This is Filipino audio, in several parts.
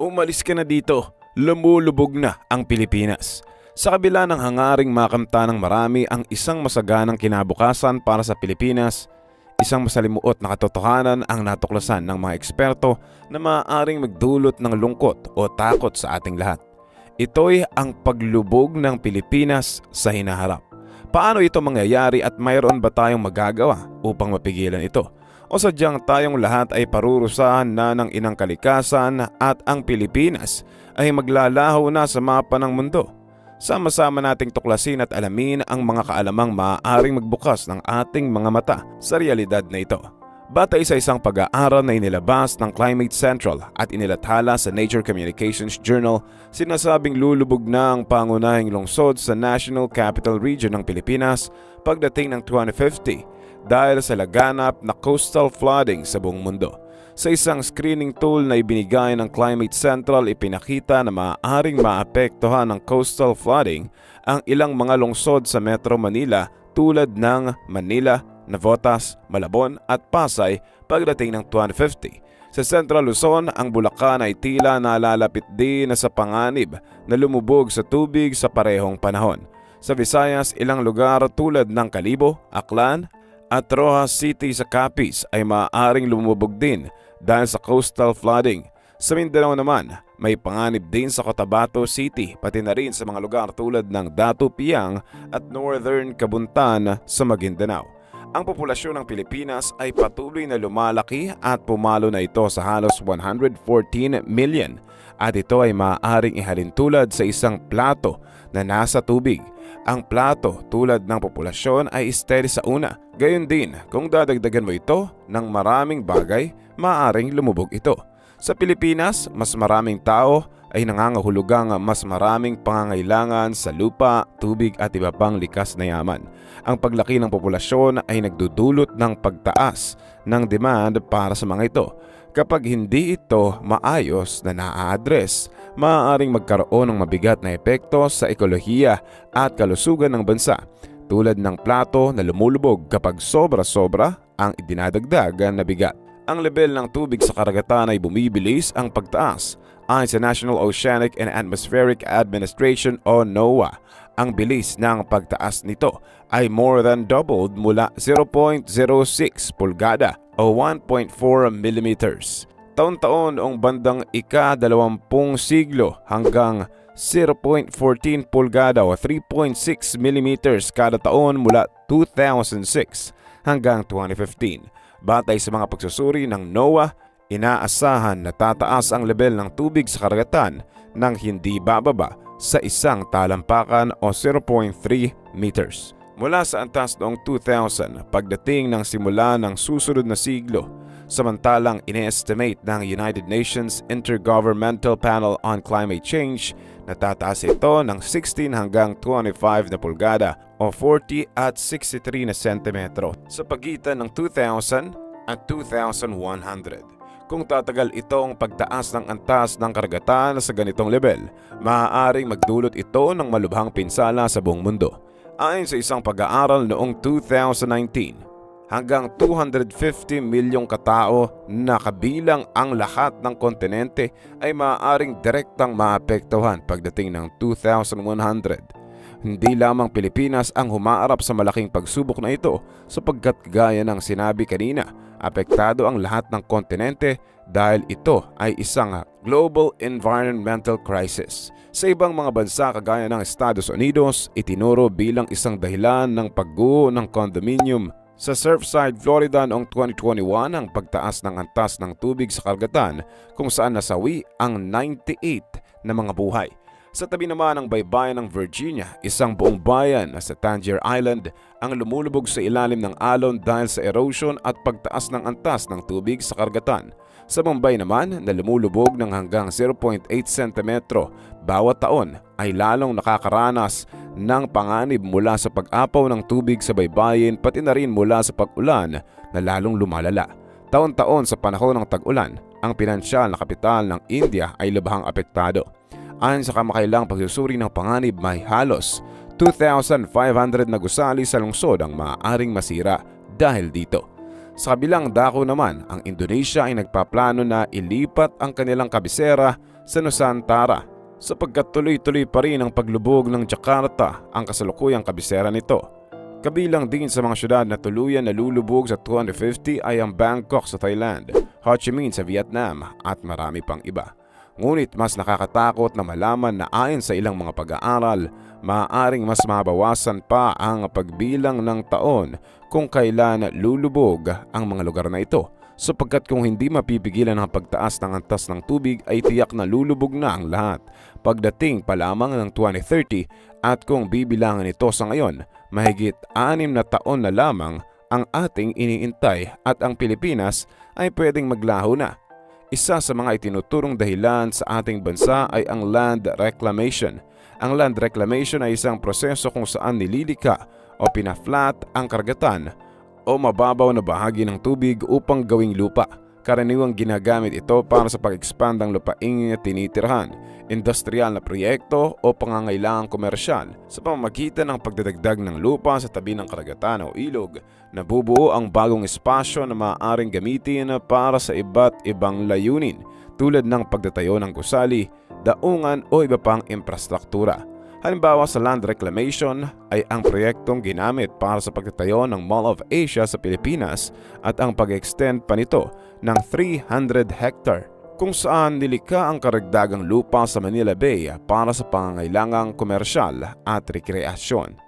Umalis ka na dito, lumulubog na ang Pilipinas. Sa kabila ng hangaring makamta ng marami ang isang masaganang kinabukasan para sa Pilipinas, isang masalimuot na katotohanan ang natuklasan ng mga eksperto na maaaring magdulot ng lungkot o takot sa ating lahat. Ito'y ang paglubog ng Pilipinas sa hinaharap. Paano ito mangyayari at mayroon ba tayong magagawa upang mapigilan ito? O sadyang tayong lahat ay parurusahan na ng inang kalikasan at ang Pilipinas ay maglalaho na sa mapa ng mundo? Sama-sama nating tuklasin at alamin ang mga kaalamang maaaring magbukas ng ating mga mata sa realidad na ito. Batay sa isang pag-aaral na inilabas ng Climate Central at inilathala sa Nature Communications Journal, sinasabing lulubog na ang pangunahing lungsod sa National Capital Region ng Pilipinas pagdating ng 2050 dahil sa laganap na coastal flooding sa buong mundo. Sa isang screening tool na ibinigay ng Climate Central, ipinakita na maaaring maapektuhan ng coastal flooding ang ilang mga lungsod sa Metro Manila tulad ng Manila, Navotas, Malabon at Pasay pagdating ng 2050. Sa Central Luzon, ang Bulacan ay tila nalalapit din na sa panganib na lumubog sa tubig sa parehong panahon. Sa Visayas, ilang lugar tulad ng Kalibo, Aklan at Rojas City sa Capiz ay maaaring lumubog din dahil sa coastal flooding. Sa Mindanao naman, may panganib din sa Cotabato City pati na rin sa mga lugar tulad ng Datu Piang at Northern Kabuntan sa Maguindanao. Ang populasyon ng Pilipinas ay patuloy na lumalaki at pumalo na ito sa halos 114 million at ito ay maaaring ihalintulad sa isang plato na nasa tubig. Ang plato tulad ng populasyon ay steady sa una. Gayon din, kung dadagdagan mo ito ng maraming bagay, maaaring lumubog ito. Sa Pilipinas, mas maraming tao ay nangangahulugang mas maraming pangangailangan sa lupa, tubig at iba pang likas na yaman. Ang paglaki ng populasyon ay nagdudulot ng pagtaas ng demand para sa mga ito. Kapag hindi ito maayos na naa-address, maaaring magkaroon ng mabigat na epekto sa ekolohiya at kalusugan ng bansa, tulad ng plato na lumulubog kapag sobra-sobra ang idinadagdag na bigat. Ang level ng tubig sa karagatan ay bumibilis ang pagtaas. Ayon sa National Oceanic and Atmospheric Administration o NOAA, ang bilis ng pagtaas nito ay more than doubled mula 0.06 pulgada o 1.4 millimeters taon-taon noong bandang ika-20 siglo hanggang 0.14 pulgada o 3.6 millimeters kada taon mula 2006 hanggang 2015. Batay sa mga pagsusuri ng NOAA, inaasahan na tataas ang level ng tubig sa karagatan ng hindi bababa sa isang talampakan o 0.3 meters. Mula sa antas noong 2000 pagdating ng simula ng susunod na siglo, samantalang ine-estimate ng United Nations Intergovernmental Panel on Climate Change na tataas ito ng 16 hanggang 25 na pulgada o 40 at 63 na sentimetro sa pagitan ng 2000 at 2100. Kung tatagal itong pagtaas ng antas ng karagatan sa ganitong level, maaaring magdulot ito ng malubhang pinsala sa buong mundo. Ayon sa isang pag-aaral noong 2019, hanggang 250 milyong katao na kabilang ang lahat ng kontinente ay maaaring direktang maapektuhan pagdating ng 2100. Hindi lamang Pilipinas ang humaarap sa malaking pagsubok na ito sapagkat gaya ng sinabi kanina, apektado ang lahat ng kontinente dahil ito ay isang global environmental crisis. Sa ibang mga bansa kagaya ng Estados Unidos, itinuro bilang isang dahilan ng pagguho ng condominium sa Surfside, Florida noong 2021 ang pagtaas ng antas ng tubig sa karagatan kung saan nasawi ang 98 na mga buhay. Sa tabi naman ng baybayin ng Virginia, isang buong bayan sa Tangier Island ang lumulubog sa ilalim ng alon dahil sa erosion at pagtaas ng antas ng tubig sa karagatan. Sa Mumbai naman na lumulubog ng hanggang 0.8 cm bawat taon ay lalong nakakaranas ng panganib mula sa pag-apaw ng tubig sa baybayin pati na rin mula sa pag-ulan na lalong lumalala. Taon-taon sa panahon ng tag-ulan, ang pinansyal na kapital ng India ay lubhang apektado. Ayon sa kamakailang pagsusuri ng panganib, may halos 2,500 na gusali sa lungsod ang maaaring masira dahil dito. Sa kabilang dako naman, ang Indonesia ay nagpaplano na ilipat ang kanilang kabisera sa Nusantara, sapagkat tuloy-tuloy pa rin ang paglubog ng Jakarta, ang kasalukuyang kabisera nito. Kabilang din sa mga syudad na tuluyan na lulubog sa 2050 ay ang Bangkok sa Thailand, Ho Chi Minh sa Vietnam at marami pang iba. Ngunit mas nakakatakot na malaman na ayon sa ilang mga pag-aaral, maaaring mas mabawasan pa ang pagbilang ng taon kung kailan lulubog ang mga lugar na ito, sapagkat kung hindi mapipigilan ang pagtaas ng antas ng tubig ay tiyak na lulubog na ang lahat pagdating pa lamang ng 2030, at kung bibilangan ito sa ngayon, mahigit 6 na taon na lamang ang ating iniintay at ang Pilipinas ay pwedeng maglaho na. Isa sa mga itinuturong dahilan sa ating bansa ay ang land reclamation. Ang land reclamation ay isang proseso kung saan nililika o pinaflat ang karagatan o mababaw na bahagi ng tubig upang gawing lupa. Karaniwang ginagamit ito para sa pag-expand ng lupaing tinitirhan, industrial na proyekto o pangangailangang komersyal. Sa pamamagitan ng pagdadagdag ng lupa sa tabi ng karagatan o ilog, nabubuo ang bagong espasyo na maaaring gamitin para sa iba't ibang layunin tulad ng pagtatayo ng gusali, daungan o iba pang infrastruktura. Halimbawa sa land reclamation ay ang proyektong ginamit para sa pagtatayo ng Mall of Asia sa Pilipinas at ang pag-extend pa nito ng 300 hectare, kung saan nilika ang karagdagang lupa sa Manila Bay para sa pangangailangang komersyal at rekreasyon.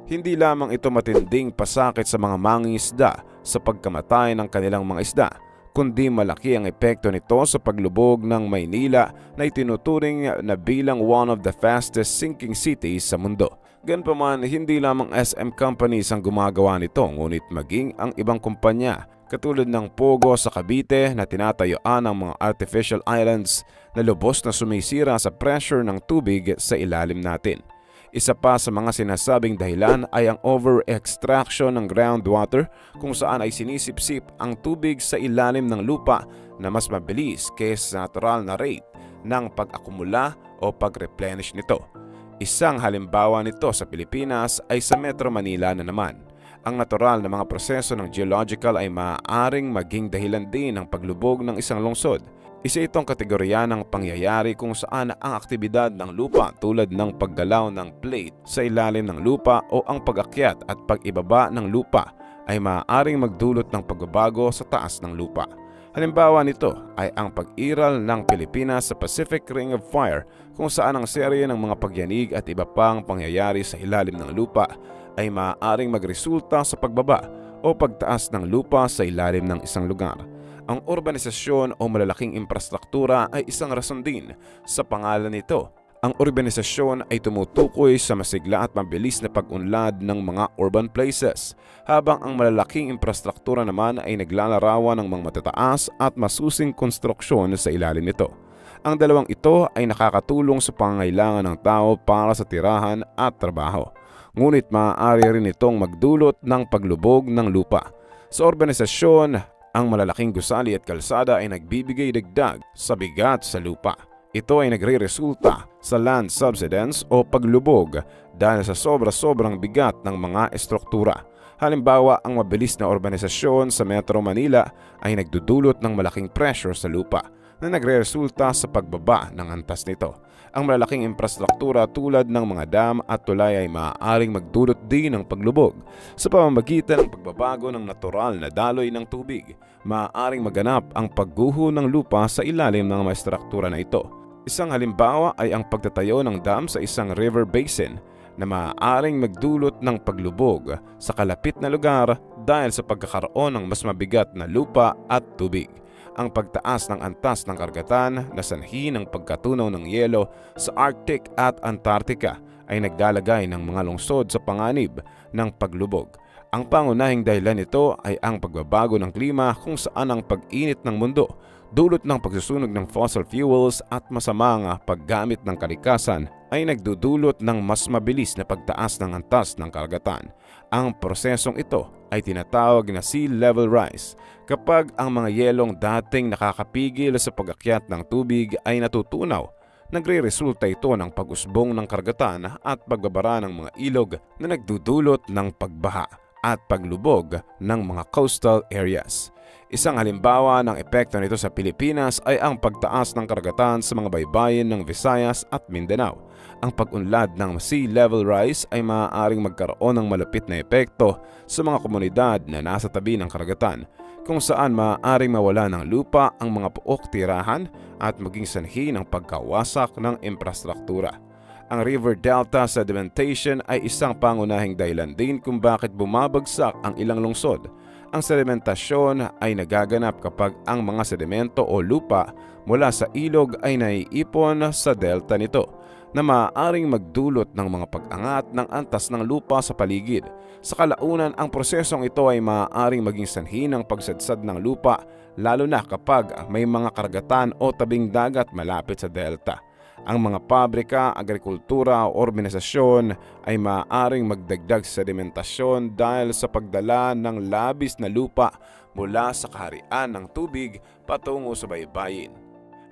Hindi lamang ito matinding pasakit sa mga mangingisda sa pagkamatay ng kanilang mga isda, kundi malaki ang epekto nito sa paglubog ng Maynila na itinuturing na bilang one of the fastest sinking cities sa mundo. Ganpaman, hindi lamang SM companies ang gumagawa nito, ngunit maging ang ibang kumpanya katulad ng Pogo sa Cavite na tinatayuan ng mga artificial islands na lubos na sumisira sa pressure ng tubig sa ilalim natin. Isa pa sa mga sinasabing dahilan ay ang over-extraction ng groundwater, kung saan ay sinisipsip ang tubig sa ilalim ng lupa na mas mabilis kaysa sa natural na rate ng pag-akumula o pag-replenish nito. Isang halimbawa nito sa Pilipinas ay sa Metro Manila na naman. Ang natural na mga proseso ng geological ay maaaring maging dahilan din ng paglubog ng isang lungsod. Isa itong kategorya ng pangyayari kung saan ang aktibidad ng lupa tulad ng paggalaw ng plate sa ilalim ng lupa o ang pag-akyat at pag-ibaba ng lupa ay maaaring magdulot ng pagbabago sa taas ng lupa. Halimbawa nito ay ang pag-iral ng Pilipinas sa Pacific Ring of Fire, kung saan ang serye ng mga pagyanig at iba pang pangyayari sa ilalim ng lupa ay maaaring magresulta sa pagbaba o pagtaas ng lupa sa ilalim ng isang lugar. Ang urbanisasyon o malalaking infrastruktura ay isang rason din sa pangalan nito. Ang urbanisasyon ay tumutukoy sa masigla at mabilis na pag-unlad ng mga urban places, habang ang malalaking infrastruktura naman ay naglalarawan ng mga matataas at masusing konstruksyon sa ilalim nito. Ang dalawang ito ay nakakatulong sa pangangailangan ng tao para sa tirahan at trabaho. Ngunit maaari rin itong magdulot ng paglubog ng lupa. Sa urbanisasyon, ang malalaking gusali at kalsada ay nagbibigay dagdag sa bigat sa lupa. Ito ay nagre-resulta sa land subsidence o paglubog dahil sa sobra-sobrang bigat ng mga estruktura. Halimbawa, ang mabilis na urbanisasyon sa Metro Manila ay nagdudulot ng malaking pressure sa lupa na nagre-resulta sa pagbaba ng antas nito. Ang malalaking infrastruktura tulad ng mga dam at tulay ay maaaring magdulot din ng paglubog sa pamamagitan ng pagbabago ng natural na daloy ng tubig. Maaaring maganap ang pagguho ng lupa sa ilalim ng mga struktura na ito. Isang halimbawa ay ang pagtatayo ng dam sa isang river basin na maaaring magdulot ng paglubog sa kalapit na lugar dahil sa pagkakaroon ng mas mabigat na lupa at tubig. Ang pagtaas ng antas ng karagatan na sanhi ng pagkatunaw ng yelo sa Arctic at Antarctica ay naglalagay ng mga lungsod sa panganib ng paglubog. Ang pangunahing dahilan nito ay ang pagbabago ng klima, kung saan ang pag-init ng mundo, dulot ng pagsusunog ng fossil fuels at masamang paggamit ng kalikasan ay nagdudulot ng mas mabilis na pagtaas ng antas ng karagatan. Ang prosesong ito ay tinatawag na sea level rise. Kapag ang mga yelong dating nakakapigil sa pag-akyat ng tubig ay natutunaw, nagre-resulta ito ng pag-usbong ng karagatan at pagbabara ng mga ilog na nagdudulot ng pagbaha at paglubog ng mga coastal areas. Isang halimbawa ng epekto nito sa Pilipinas ay ang pagtaas ng karagatan sa mga baybayin ng Visayas at Mindanao. Ang pag-unlad ng sea level rise ay maaaring magkaroon ng malapit na epekto sa mga komunidad na nasa tabi ng karagatan, kung saan maaaring mawala ng lupa ang mga puok tirahan at maging sanhi ng pagkawasak ng infrastruktura. Ang river delta sedimentation ay isang pangunahing dahilan din kung bakit bumabagsak ang ilang lungsod. Ang sedimentasyon ay nagaganap kapag ang mga sedimento o lupa mula sa ilog ay naiipon sa delta nito, na maaaring magdulot ng mga pag-angat ng antas ng lupa sa paligid. Sa kalaunan, ang prosesong ito ay maaaring maging sanhi ng pagsadsad ng lupa, lalo na kapag may mga karagatan o tabing dagat malapit sa delta. Ang mga pabrika, agrikultura o organisasyon ay maaaring magdagdag sa sedimentasyon dahil sa pagdala ng labis na lupa mula sa kaharian ng tubig patungo sa baybayin.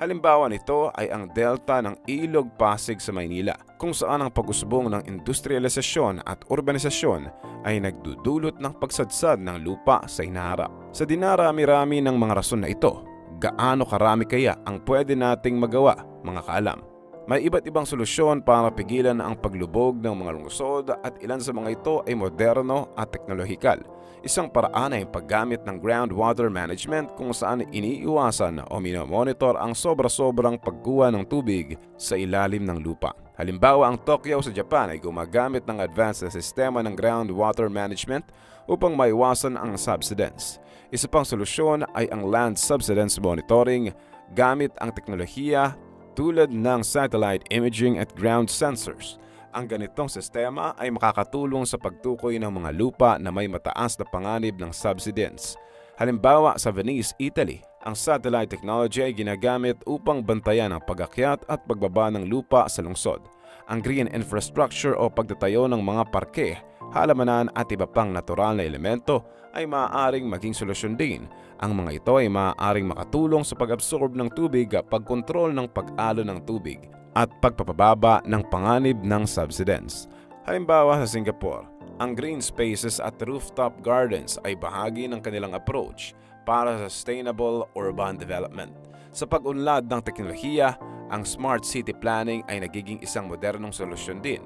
Halimbawa nito ay ang delta ng Ilog Pasig sa Maynila, kung saan ang pag-usbong ng industrialisasyon at urbanisasyon ay nagdudulot ng pagsadsad ng lupa sa hinaharap. Sa dinarami-rami ng mga rason na ito, gaano karami kaya ang pwede nating magawa, mga kaalam? May iba't ibang solusyon para pigilan ang paglubog ng mga lungsod at ilan sa mga ito ay moderno at teknolohikal. Isang paraan ay paggamit ng groundwater management, kung saan iniiwasan o minomonitor ang sobra-sobrang pagkuha ng tubig sa ilalim ng lupa. Halimbawa, ang Tokyo sa Japan ay gumagamit ng advanced na sistema ng groundwater management upang maiwasan ang subsidence. Isa pang solusyon ay ang land subsidence monitoring gamit ang teknolohiya tulad ng satellite imaging at ground sensors. Ang ganitong sistema ay makakatulong sa pagtukoy ng mga lupa na may mataas na panganib ng subsidence. Halimbawa, sa Venice, Italy, ang satellite technology ay ginagamit upang bantayan ang pag-akyat at pagbaba ng lupa sa lungsod. Ang green infrastructure o pagtatayo ng mga parke, halamanan at iba pang natural na elemento ay maaaring maging solusyon din. Ang mga ito ay maaaring makatulong sa pag-absorb ng tubig, pagkontrol ng pag-alo ng tubig, at pagpapababa ng panganib ng subsidence. Halimbawa sa Singapore, ang green spaces at rooftop gardens ay bahagi ng kanilang approach para sa sustainable urban development. Sa pag-unlad ng teknolohiya, ang smart city planning ay nagiging isang modernong solusyon din.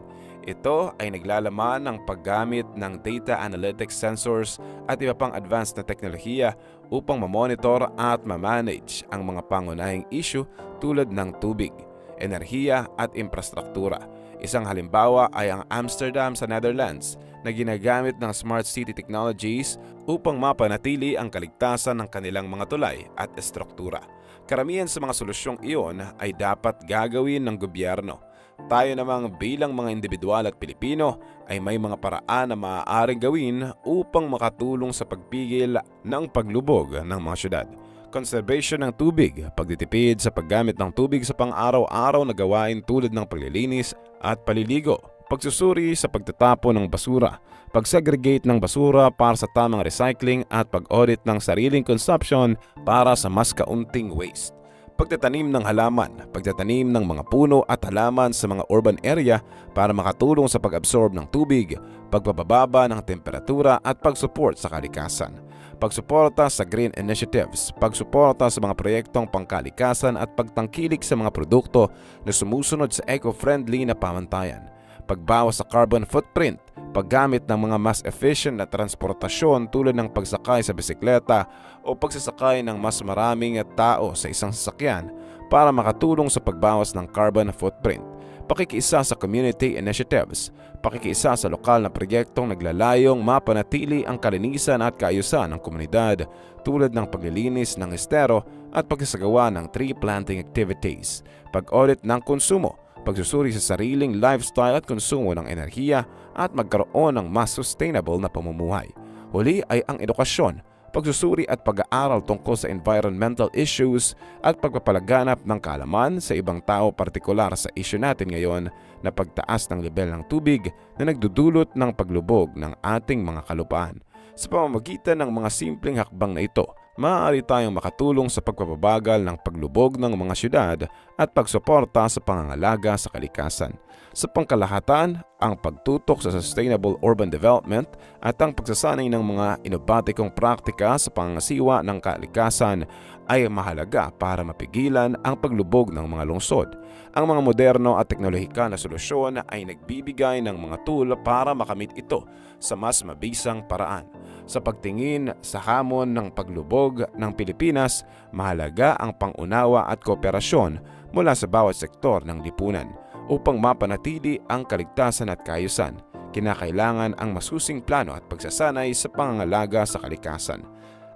Ito ay naglalaman ng paggamit ng data analytics sensors at iba pang advanced na teknolohiya upang mamonitor at mamanage ang mga pangunahing issue tulad ng tubig, enerhiya at infrastruktura. Isang halimbawa ay ang Amsterdam sa Netherlands na ginagamit ng smart city technologies upang mapanatili ang kaligtasan ng kanilang mga tulay at estruktura. Karamihan sa mga solusyong iyon ay dapat gagawin ng gobyerno. Tayo namang bilang mga individual at Pilipino ay may mga paraan na maaaring gawin upang makatulong sa pagpigil ng paglubog ng mga syudad. Conservation ng tubig, pagtitipid sa paggamit ng tubig sa pang-araw-araw na gawain tulad ng paglilinis at paliligo, pagsusuri sa pagtatapon ng basura, pagsegregate ng basura para sa tamang recycling at pag-audit ng sariling consumption para sa mas kaunting waste. Pagtatanim ng halaman, pagtatanim ng mga puno at halaman sa mga urban area para makatulong sa pag-absorb ng tubig, pagpapababa ng temperatura at pag-support sa kalikasan. Pagsuporta sa green initiatives, pagsuporta sa mga proyektong pangkalikasan at pagtangkilik sa mga produkto na sumusunod sa eco-friendly na pamantayan. Pagbawas sa carbon footprint, paggamit ng mga mas efficient na transportasyon tulad ng pagsakay sa bisikleta o pagsasakay ng mas maraming tao sa isang sasakyan para makatulong sa pagbawas ng carbon footprint. Pakikiisa sa community initiatives, pakikiisa sa lokal na proyektong naglalayong mapanatili ang kalinisan at kaayusan ng komunidad tulad ng paglilinis ng estero at pagsasagawa ng tree planting activities, pag-audit ng konsumo, pagsusuri sa sariling lifestyle at konsumo ng enerhiya at magkaroon ng mas sustainable na pamumuhay. Huli ay ang edukasyon, pagsusuri at pag-aaral tungkol sa environmental issues at pagpapalaganap ng kaalaman sa ibang tao, partikular sa issue natin ngayon na pagtaas ng level ng tubig na nagdudulot ng paglubog ng ating mga kalupaan. Sa pamamagitan ng mga simpleng hakbang na ito, maaari tayong makatulong sa pagpapabagal ng paglubog ng mga syudad at pagsuporta sa pangangalaga sa kalikasan. Sa pangkalahatan, ang pagtutok sa sustainable urban development at ang pagsasanay ng mga inobatikong praktika sa pangangasiwa ng kalikasan ay mahalaga para mapigilan ang paglubog ng mga lungsod. Ang mga moderno at teknolohikal na solusyon ay nagbibigay ng mga tool para makamit ito sa mas mabisang paraan. Sa pagtingin sa hamon ng paglubog ng Pilipinas, mahalaga ang pangunawa at kooperasyon mula sa bawat sektor ng lipunan. Upang mapanatili ang kaligtasan at kaayusan, kinakailangan ang masusing plano at pagsasanay sa pangangalaga sa kalikasan.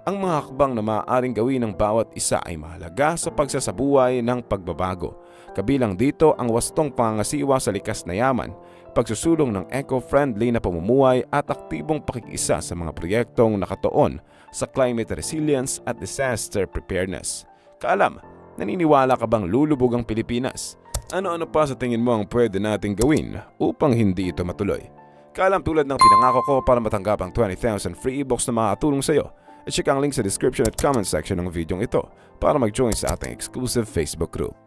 Ang mga hakbang na maaaring gawin ng bawat isa ay mahalaga sa pagsasabuhay ng pagbabago. Kabilang dito ang wastong pangangasiwa sa likas na yaman, pagsusulong ng eco-friendly na pamumuhay at aktibong pakikisa sa mga proyektong nakatuon sa climate resilience at disaster preparedness. Kaalam, naniniwala ka bang lulubog ang Pilipinas? Ano-ano pa sa tingin mo ang pwede nating gawin upang hindi ito matuloy? Kaalam, tulad ng pinangako ko, para matanggap ang 20,000 free e-books na makakatulong sa iyo, i-check ang link sa description at comment section ng video ito para mag-join sa ating exclusive Facebook group.